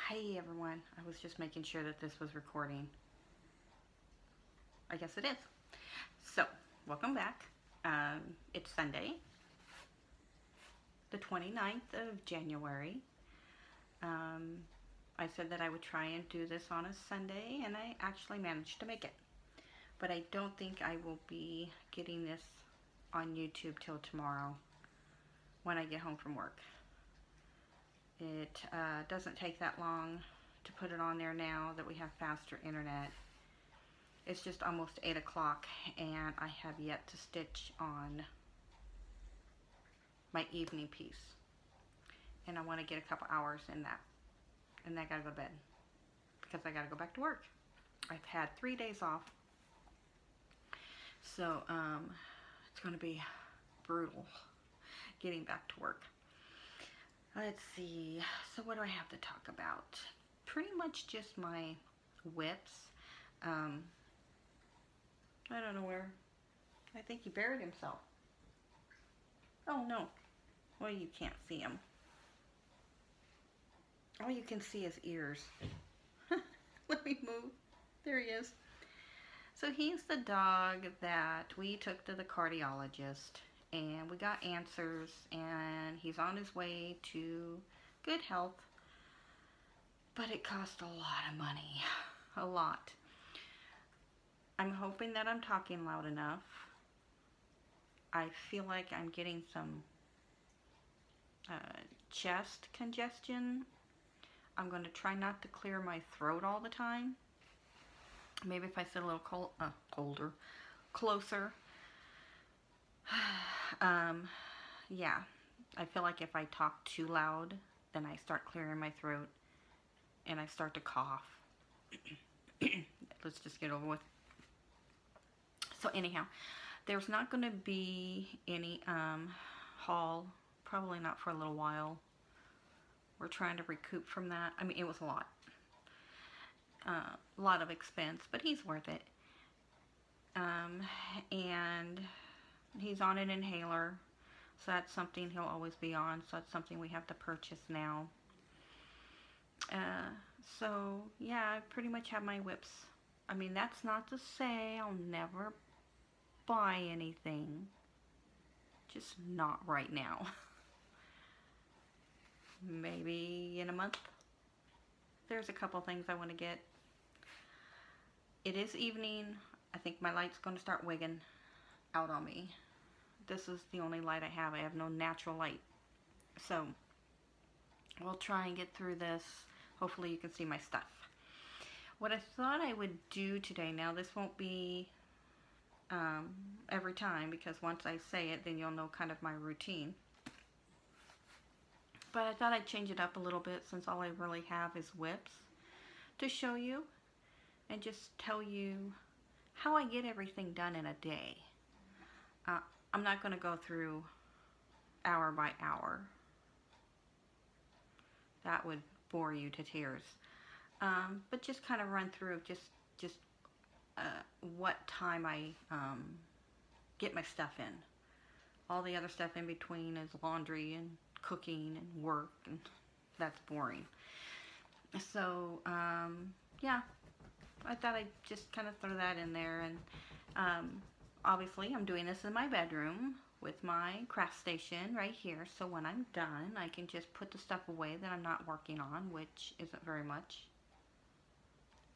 Hey everyone, I was just making sure that this was recording. I guess it is. So, welcome back. It's Sunday, the 29th of January. I said that I would try and do this on a Sunday, and I actually managed to make it. But I don't think I will be getting this on YouTube till tomorrow when I get home from work. It doesn't take that long to put it on there now that we have faster internet. It's just almost 8 o'clock and I have yet to stitch on my evening piece. And I want to get a couple hours in that. And then I gotta go to bed because I gotta go back to work. I've had 3 days off. So it's going to be brutal getting back to work. Let's see, so what do I have to talk about? Pretty much just my whips. I don't know where. I think he buried himself. Oh no. Well, you can't see him. All you can see is ears. Let me move. There he is. So he's the dog that we took to the cardiologist. And we got answers, and he's on his way to good health, but it cost a lot of money, a lot. I'm hoping that I'm talking loud enough. I feel like I'm getting some chest congestion. I'm going to try not to clear my throat all the time. Maybe if I sit a little closer. Yeah, I feel like if I talk too loud, then I start clearing my throat and I start to cough. Let's just get over with. So anyhow, there's not going to be any haul, probably not for a little while. We're trying to recoup from that. I mean, it was a lot of expense, but he's worth it. And he's on an inhaler, so that's something he'll always be on, so that's something we have to purchase now. So yeah, I pretty much have my whips. I mean, that's not to say I'll never buy anything, just not right now. Maybe in a month. There's a couple things I want to get. It is evening. I think my light's going to start wigging out on me. This is the only light I have. I have no natural light. So we'll try and get through this. Hopefully you can see my stuff. What I thought I would do today, now this won't be every time, because once I say it, then you'll know kind of my routine. But I thought I'd change it up a little bit, since all I really have is whips, to show you and just tell you how I get everything done in a day. I'm not going to go through hour by hour. That would bore you to tears. But just kind of run through just what time I get my stuff in. All the other stuff in between is laundry and cooking and work, and that's boring. So yeah, I thought I'd just kind of throw that in there. And obviously I'm doing this in my bedroom with my craft station right here, so when I'm done I can just put the stuff away that I'm not working on, which isn't very much.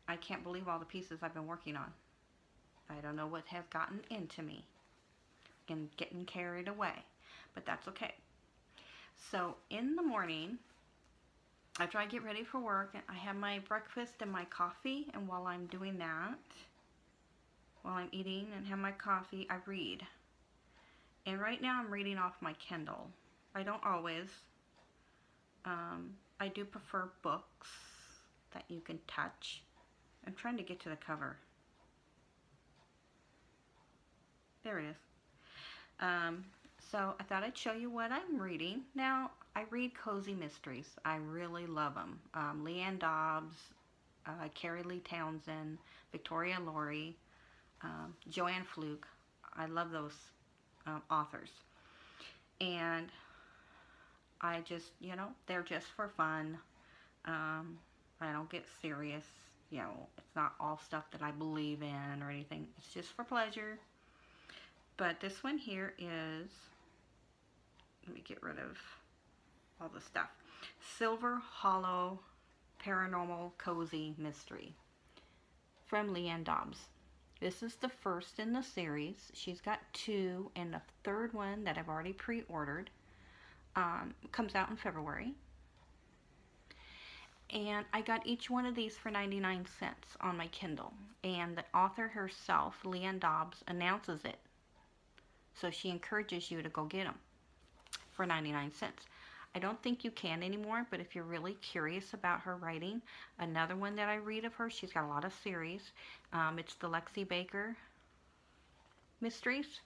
I can't believe all the pieces I've been working on. I don't know what has gotten into me and getting carried away, but that's okay. So in the morning, after I get ready for work, I have my breakfast and my coffee, and while I'm doing that, while I'm eating and have my coffee, I read. And right now I'm reading off my Kindle. I don't always. I do prefer books that you can touch. I'm trying to get to the cover. There it is. So I thought I'd show you what I'm reading. Now, I read cozy mysteries. I really love them. Leanne Dobbs, Carrie Lee Townsend, Victoria Laurie, Joanne Fluke. I love those authors. And I just, you know, they're just for fun. I don't get serious. You know, it's not all stuff that I believe in or anything. It's just for pleasure. But this one here is, let me get rid of all the stuff. Silver Hollow Paranormal Cozy Mystery from Leanne Dobbs. This is the first in the series. She's got 2, and the third one that I've already pre-ordered comes out in February. And I got each one of these for 99 cents on my Kindle. And the author herself, Leanne Dobbs, announces it. So she encourages you to go get them for 99 cents. I don't think you can anymore, but if you're really curious about her writing, another one that I read of her, she's got a lot of series. It's the Lexi Baker Mysteries,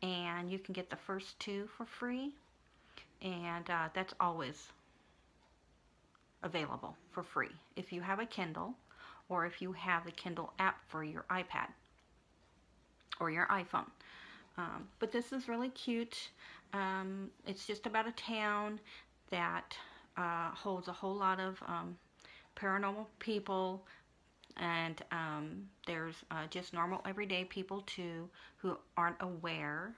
and you can get the first 2 for free, and that's always available for free if you have a Kindle, or if you have the Kindle app for your iPad or your iPhone. But this is really cute. It's just about a town that holds a whole lot of paranormal people, and there's just normal everyday people too who aren't aware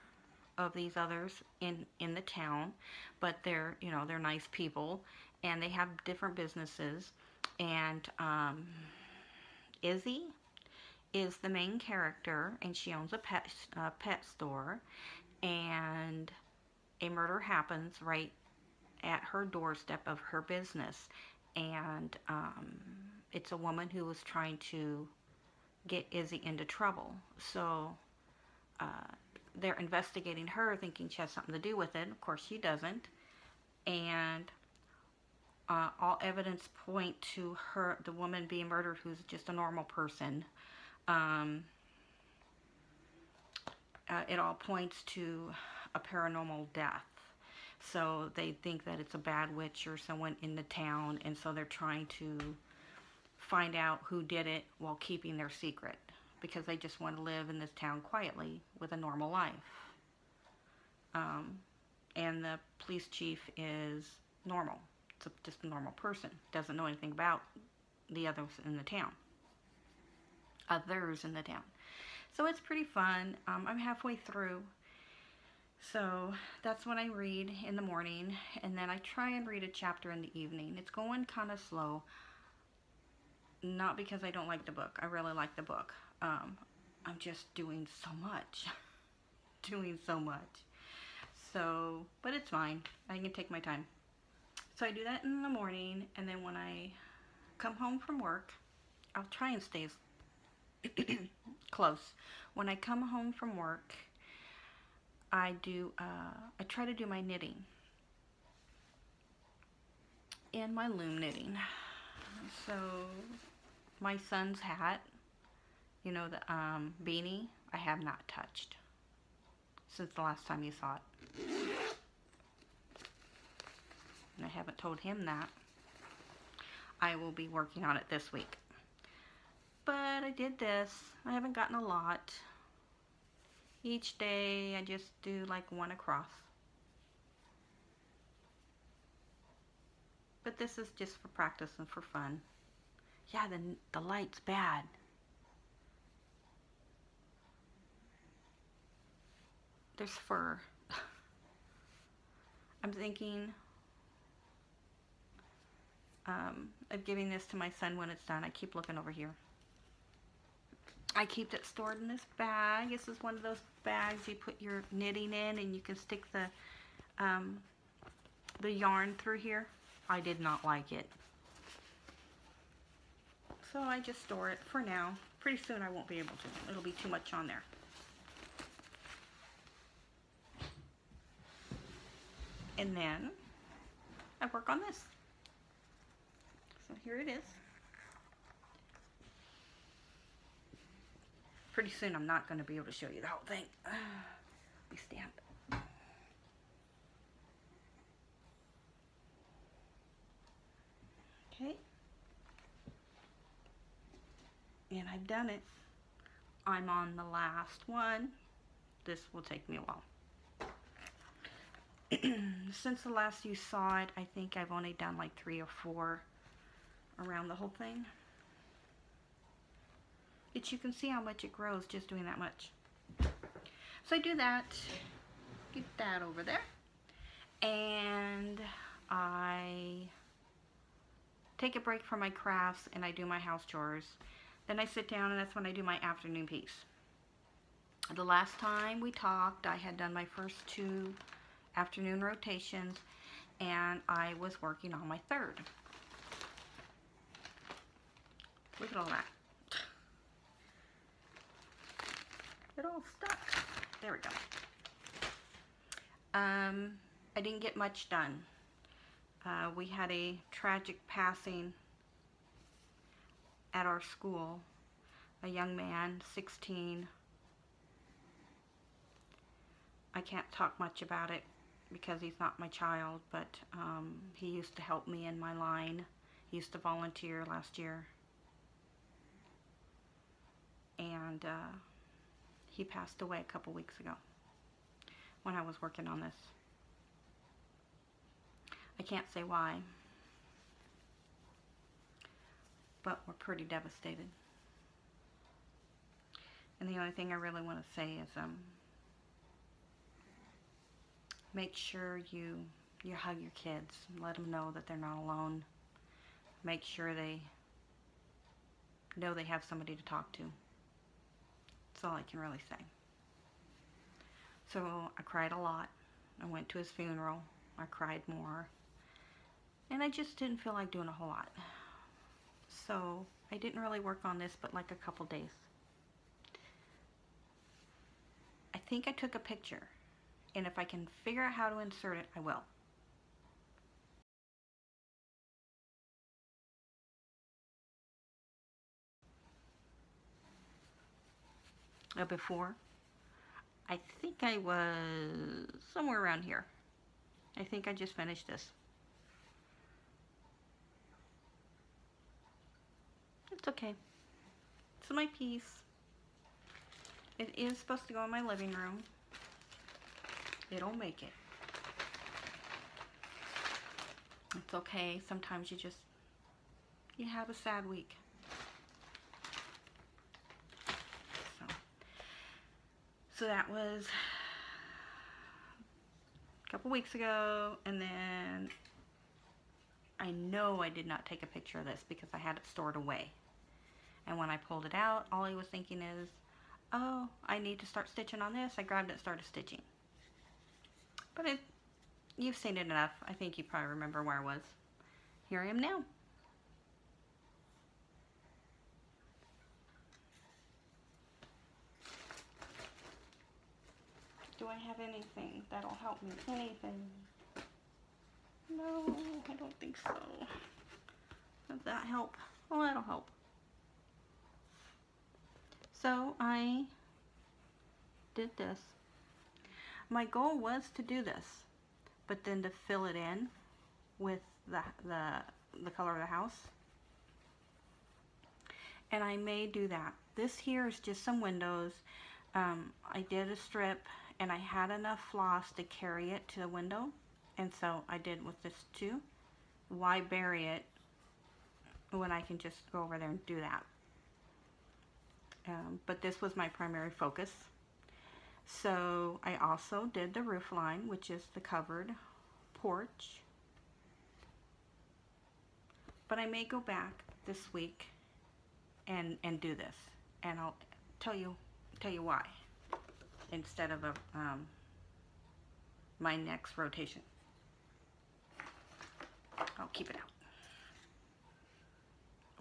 of these others in the town, but they're, you know, they're nice people, and they have different businesses. And Izzy is the main character, and she owns a pet store, and a murder happens right at her doorstep of her business, and it's a woman who was trying to get Izzy into trouble. So they're investigating her, thinking she has something to do with it. Of course she doesn't, and all evidence point to her, the woman being murdered, who's just a normal person. It all points to a paranormal death. So they think that it's a bad witch or someone in the town, and so they're trying to find out who did it while keeping their secret, because they just want to live in this town quietly with a normal life. And the police chief is normal. It's just a normal person. Doesn't know anything about the others in the town. So it's pretty fun. I'm halfway through. So that's what I read in the morning, and then I try and read a chapter in the evening. It's going kind of slow, not because I don't like the book. I really like the book. I'm just doing so much. So, but it's fine. I can take my time. So I do that in the morning, and then when I come home from work, I'll try and stay close. When I come home from work, I try to do my knitting and my loom knitting. So my son's hat, you know, the beanie, I have not touched since the last time you saw it. And I haven't told him that. I will be working on it this week. But I did this. I haven't gotten a lot. Each day I just do like one across. But this is just for practice and for fun. Yeah, the light's bad. There's fur. I'm thinking of giving this to my son when it's done. I keep looking over here. I keep it stored in this bag. This is one of those bags you put your knitting in, and you can stick the yarn through here. I did not like it, so I just store it for now. Pretty soon I won't be able to. It'll be too much on there. And then I work on this. So here it is. Pretty soon I'm not going to be able to show you the whole thing. Let me stand. Okay. And I've done it. I'm on the last one. This will take me a while. Since the last you saw it, I think I've only done like 3 or 4 around the whole thing. You can see how much it grows just doing that much. So I do that, get that over there, and I take a break from my crafts and I do my house chores. Then I sit down and that's when I do my afternoon piece. The last time we talked, I had done my first 2 afternoon rotations and I was working on my 3rd. Look at all that. It all stuck. There we go. I didn't get much done. We had a tragic passing at our school. A young man, 16. I can't talk much about it because he's not my child, but he used to help me in my line. He used to volunteer last year. And he passed away a couple weeks ago when I was working on this. I can't say why, but we're pretty devastated. And the only thing I really want to say is make sure you hug your kids. Let them know that they're not alone. Make sure they know they have somebody to talk to. That's all I can really say. So I cried a lot. I went to his funeral. I cried more. And I just didn't feel like doing a whole lot. So I didn't really work on this but like a couple days. I think I took a picture. And if I can figure out how to insert it, I will. Before, I think I was somewhere around here. I think I just finished this. It's okay. It's my piece. It is supposed to go in my living room. It'll make it. It's okay. Sometimes you have a sad week. So that was a couple weeks ago, and then I know I did not take a picture of this because I had it stored away. And when I pulled it out, all I was thinking is, oh, I need to start stitching on this. I grabbed it and started stitching. But you've seen it enough. I think you probably remember where I was. Here I am now. Do I have anything that'll help me? Anything? No, I don't think so. Does that help? Oh, that'll help. So I did this. My goal was to do this, but then to fill it in with the color of the house. And I may do that. This here is just some windows. I did a strip and I had enough floss to carry it to the window, and so I did with this too. Why bury it when I can just go over there and do that? But this was my primary focus. So I also did the roof line, which is the covered porch. But I may go back this week and do this, and I'll tell you why instead of my next rotation. I'll keep it out.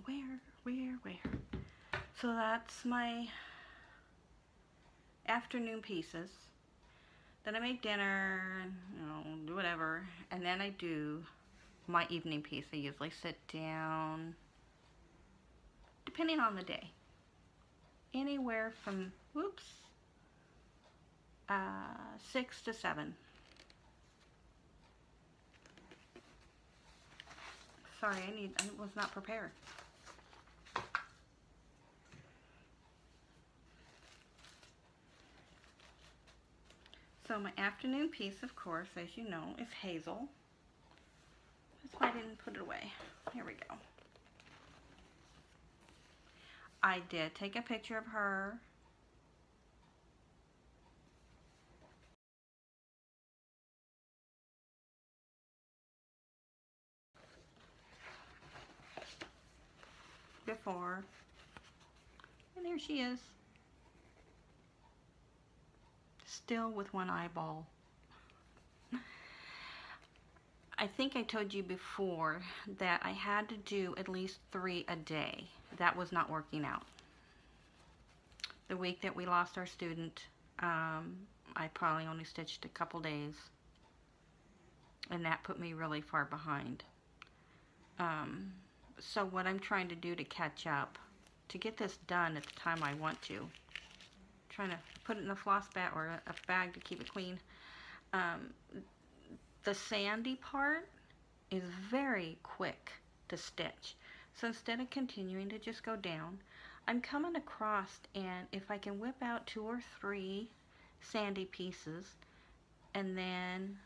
Where? So that's my afternoon pieces. Then I make dinner, do whatever, and then I do my evening piece. I usually sit down, depending on the day, anywhere from 6 to 7. Sorry, I was not prepared. So my afternoon piece, of course, as you know, is hazel. That's why I didn't put it away. Here we go. I did take a picture of her. Before. And here she is. Still with one eyeball. I think I told you before that I had to do at least 3 a day. That was not working out. The week that we lost our student, I probably only stitched a couple days. And that put me really far behind. So what I'm trying to do to catch up, to get this done at the time I want to, trying to put it in a floss bag or a bag to keep it clean. The sandy part is very quick to stitch. So instead of continuing to just go down, I'm coming across, and if I can whip out 2 or 3 sandy pieces and then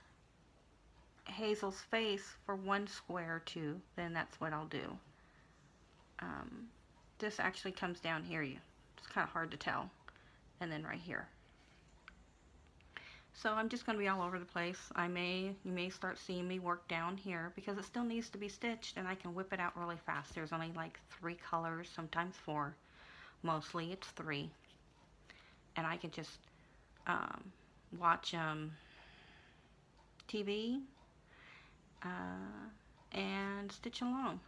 Hazel's face for 1 square or 2, then that's what I'll do. This actually comes down here. It's kind of hard to tell. And then right here. So I'm just going to be all over the place. You may start seeing me work down here because it still needs to be stitched, and I can whip it out really fast. There's only like 3 colors, sometimes 4. Mostly it's 3. And I can just watch TV and stitch along.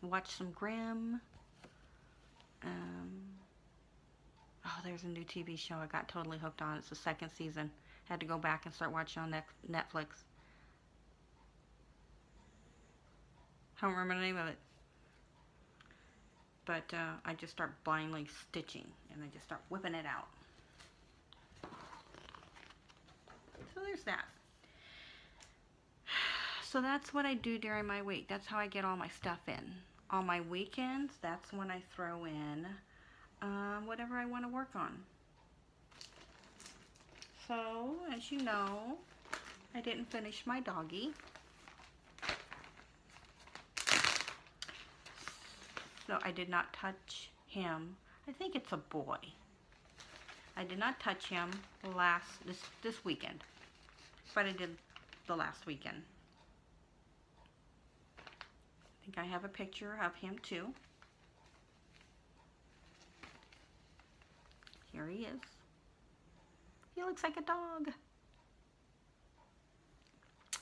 Watch some Grimm. Oh, there's a new TV show I got totally hooked on. It's the 2nd season. Had to go back and start watching on Netflix. I don't remember the name of it. But I just start blindly stitching, and I just start whipping it out. So there's that. So that's what I do during my week. That's how I get all my stuff in. On my weekends, that's when I throw in whatever I want to work on. So, as you know, I didn't finish my doggy. So I did not touch him. I think it's a boy. I did not touch him this weekend, but I did the last weekend. I think I have a picture of him too. Here he is. He looks like a dog.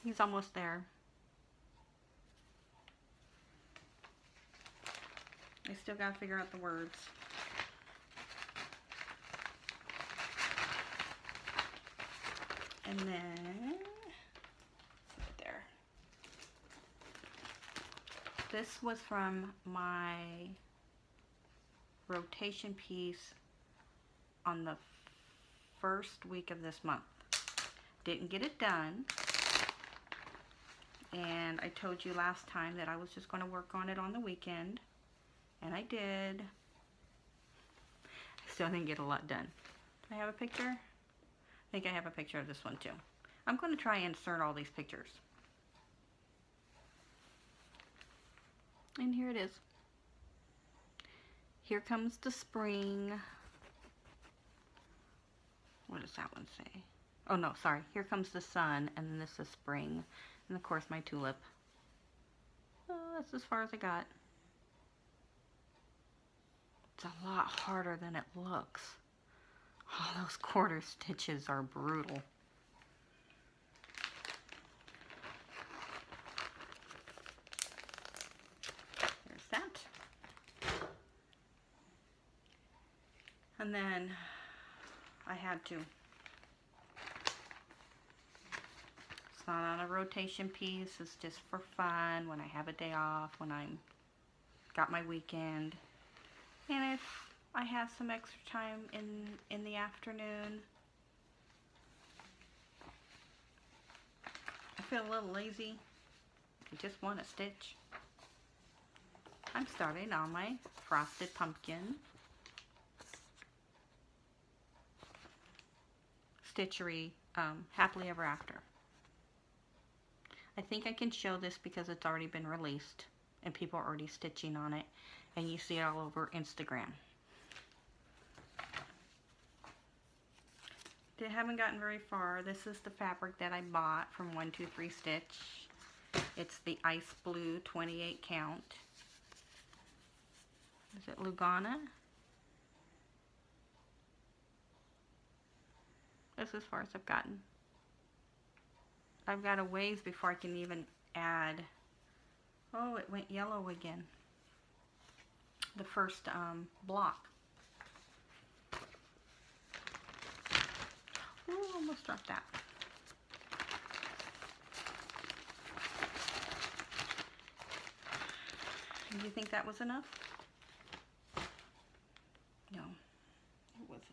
He's almost there. I still gotta figure out the words. And then, there. This was from my rotation piece on the first week of this month. Didn't get it done. And I told you last time that I was just going to work on it on the weekend. And I did. I still didn't get a lot done. Do I have a picture? I think I have a picture of this one too. I'm going to try and insert all these pictures. And here it is. Here comes the spring. What does that one say? Oh no, sorry. Here comes the sun, and then this is spring. And of course my tulip. Oh, that's as far as I got. It's a lot harder than it looks. Oh, those quarter stitches are brutal. There's that. And then I had to. It's not on a rotation piece. It's just for fun when I have a day off, when I'm got my weekend. And if I have some extra time in the afternoon, I feel a little lazy, I just want to stitch. I'm starting on my frosted pumpkin stitchery, Happily Ever After. I think I can show this because it's already been released and people are already stitching on it. and you see it all over Instagram. They haven't gotten very far. This is the fabric that I bought from 123 Stitch. It's the Ice Blue 28 count. Is it Lugana? That's as far as I've gotten. I've got a ways before I can even add. Oh, it went yellow again. The first block. Ooh, almost dropped that. Do you think that was enough? No, it wasn't.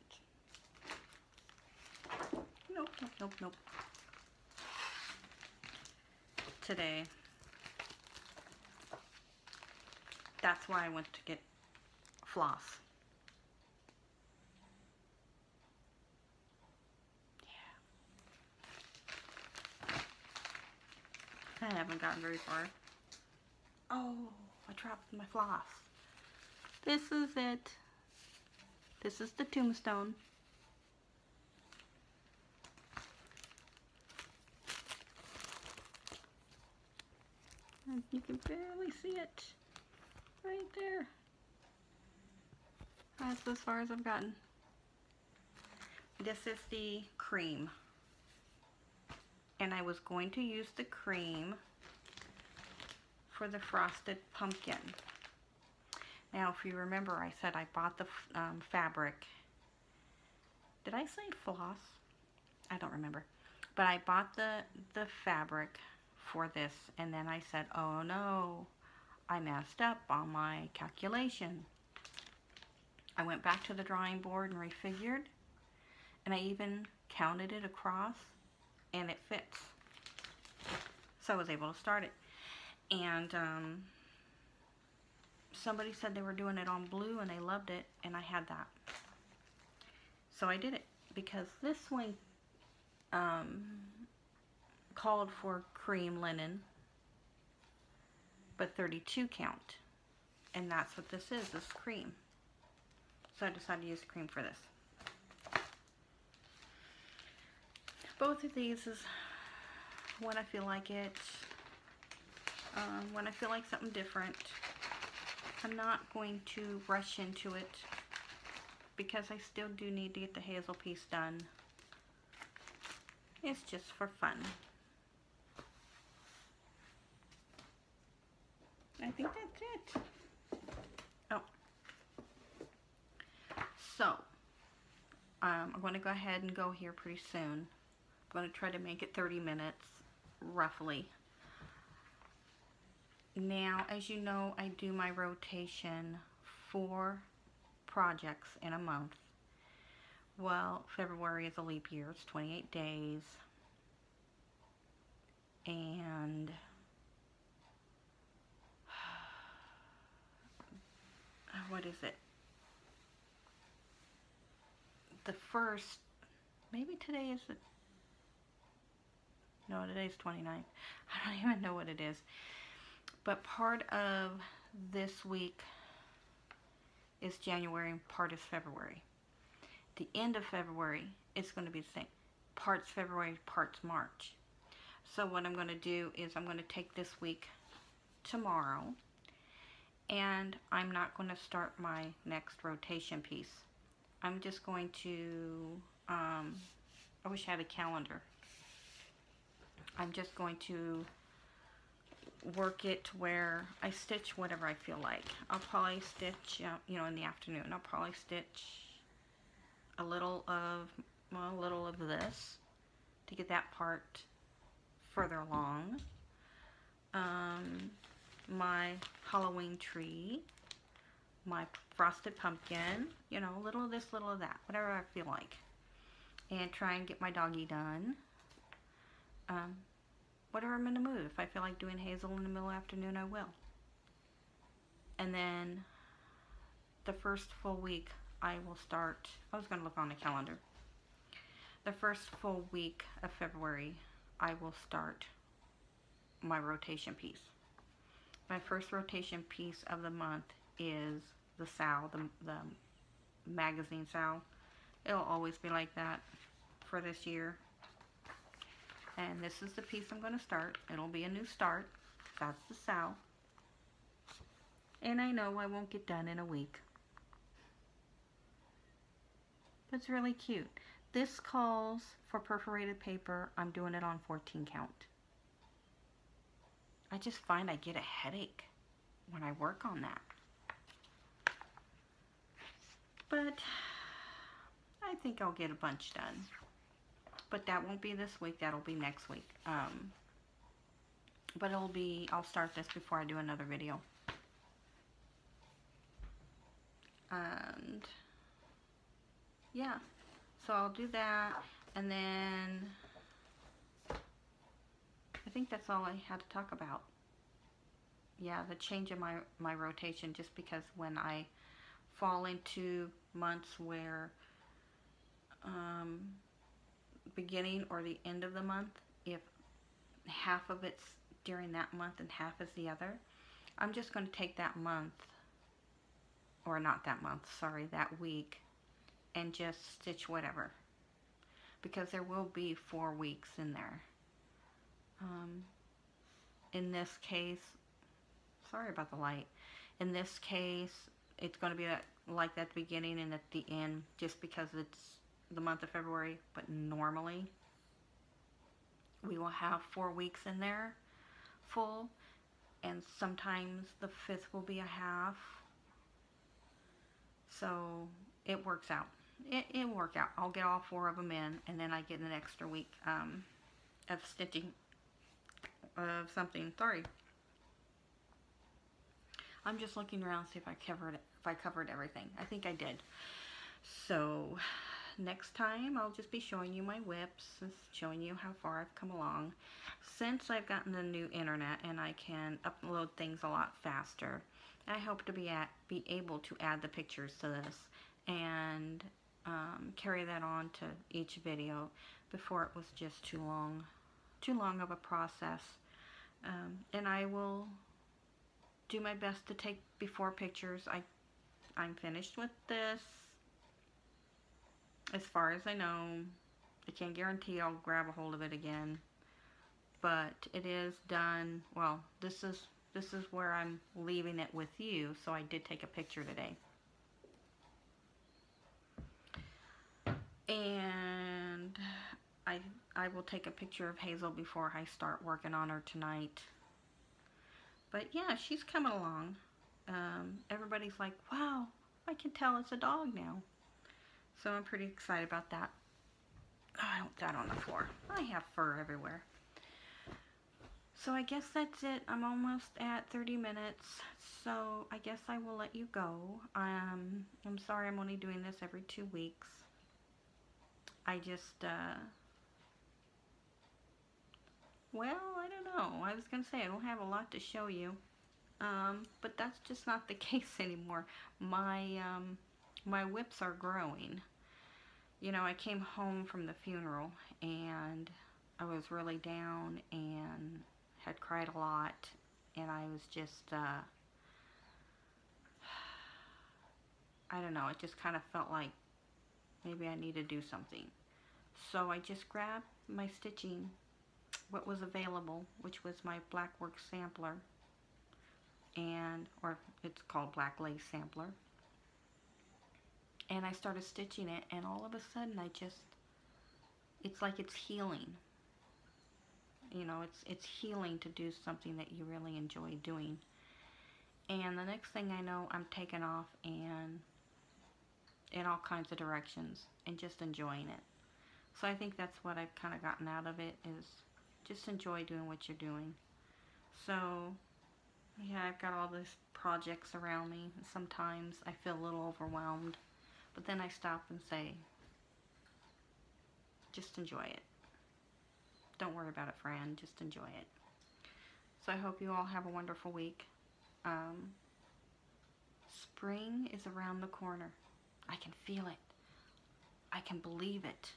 Nope, nope, nope, nope. Today, that's why I went to get floss. I haven't gotten very far. Oh, I dropped my floss. This is it. This is the tombstone. And you can barely see it. Right there. That's as far as I've gotten. This is the cream. And I was going to use the cream for the frosted pumpkin. Now, if you remember, I said I bought the fabric. Did I say floss? I don't remember. But I bought the fabric for this, and then I said, oh no, I messed up on my calculation. I went back to the drawing board and refigured, and I even counted it across, and it fits. So I was able to start it. And somebody said they were doing it on blue and they loved it, and I had that. So I did it because this one called for cream linen, but 32 count. And that's what this is cream. So I decided to use cream for this. Both of these is when I feel like it, when I feel like something different. I'm not going to rush into it because I still do need to get the hazel piece done. It's just for fun. I think that's it. Oh. So, I'm going to go ahead and go here pretty soon. I'm going to try to make it 30 minutes, roughly. Now, as you know, I do my rotation 4 projects in a month. Well, February is a leap year. It's 28 days. And what is it? The first, maybe today is the, no, today's 29th. I don't even know what it is. But part of this week is January and part is February. The end of February, it's going to be the same. Parts February, parts March. So what I'm going to do is I'm going to take this week tomorrow, and I'm not going to start my next rotation piece. I'm just going to, I wish I had a calendar. I'm just going to work it to where I stitch whatever I feel like. I'll probably stitch, you know, in the afternoon. I'll probably stitch a little of, well, a little of this to get that part further along. My Halloween tree, my frosted pumpkin, you know, a little of this, little of that, whatever I feel like. And try and get my doggy done. Whatever I'm in the mood. If I feel like doing hazel in the middle of the afternoon, I will. And then the first full week, I will start, I was going to look on the calendar. The first full week of February, I will start my rotation piece. My first rotation piece of the month is the sow, the magazine sow. It'll always be like that for this year. And this is the piece I'm going to start. It'll be a new start. That's the sow. And I know I won't get done in a week. But it's really cute. This calls for perforated paper. I'm doing it on 14 count. I just find I get a headache when I work on that. But I think I'll get a bunch done. But that won't be this week. That'll be next week. But I'll start this before I do another video. And yeah, so I'll do that, and then I think that's all I had to talk about. Yeah, the change in my rotation, just because when I fall into months where beginning or the end of the month, if half of it's during that month and half is the other, I'm just going to take that month, or not that month, sorry, that week, and just stitch whatever, because there will be 4 weeks in there. In this case, sorry about the light, in this case it's going to be like that at the beginning and at the end, just because it's the month of February. But normally we will have 4 weeks in there full, and sometimes the 5th will be a half. So it works out. It'll work out. I'll get all 4 of them in, and then I get an extra week of stitching of something. Sorry. I'm just looking around to see if I covered everything. I think I did. So next time I'll just be showing you my whips and showing you how far I've come along. Since I've gotten the new internet and I can upload things a lot faster, I hope to be able to add the pictures to this and carry that on to each video. Before, it was just too long of a process. And I will do my best to take before pictures. I'm finished with this, as far as I know. I can't guarantee I'll grab a hold of it again, but it is done. Well, this is where I'm leaving it with you, so I did take a picture today. And I will take a picture of Hazel before I start working on her tonight. But yeah, she's coming along. Everybody's like, wow, I can tell it's a dog now. So I'm pretty excited about that. Oh, I want that on the floor. I have fur everywhere. So I guess that's it. I'm almost at 30 minutes. So I guess I will let you go. I'm sorry I'm only doing this every 2 weeks. I just, well, I don't know. I was going to say I don't have a lot to show you. But that's just not the case anymore. My whips are growing. You know, I came home from the funeral and I was really down and had cried a lot, and I was just, I don't know, it just kind of felt like maybe I need to do something. So I just grabbed my stitching, what was available, which was my Black Work sampler, or it's called Black Lace sampler. And I started stitching it, and all of a sudden it's like it's healing. You know, it's healing to do something that you really enjoy doing. And the next thing I know, I'm taking off and in all kinds of directions and just enjoying it. So I think that's what I've kind of gotten out of it, is just enjoy doing what you're doing. So yeah, I've got all these projects around me. Sometimes I feel a little overwhelmed, but then I stop and say, just enjoy it. Don't worry about it, friend. Just enjoy it. So I hope you all have a wonderful week. Spring is around the corner. I can feel it. I can believe it.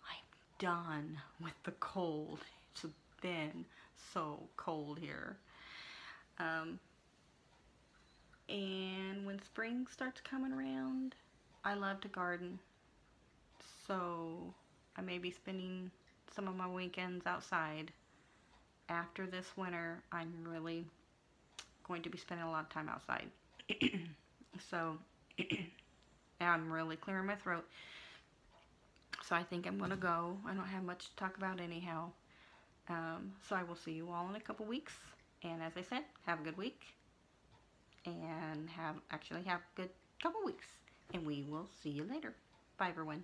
I'm done with the cold. It's been so cold here. And when spring starts coming around, I love to garden. So I may be spending some of my weekends outside. After this winter, I'm really going to be spending a lot of time outside. So I'm really clearing my throat. So I think I'm going to go. I don't have much to talk about anyhow. So I will see you all in a couple weeks. And as I said, have a good week. And have a good couple weeks. And we will see you later. Bye, everyone.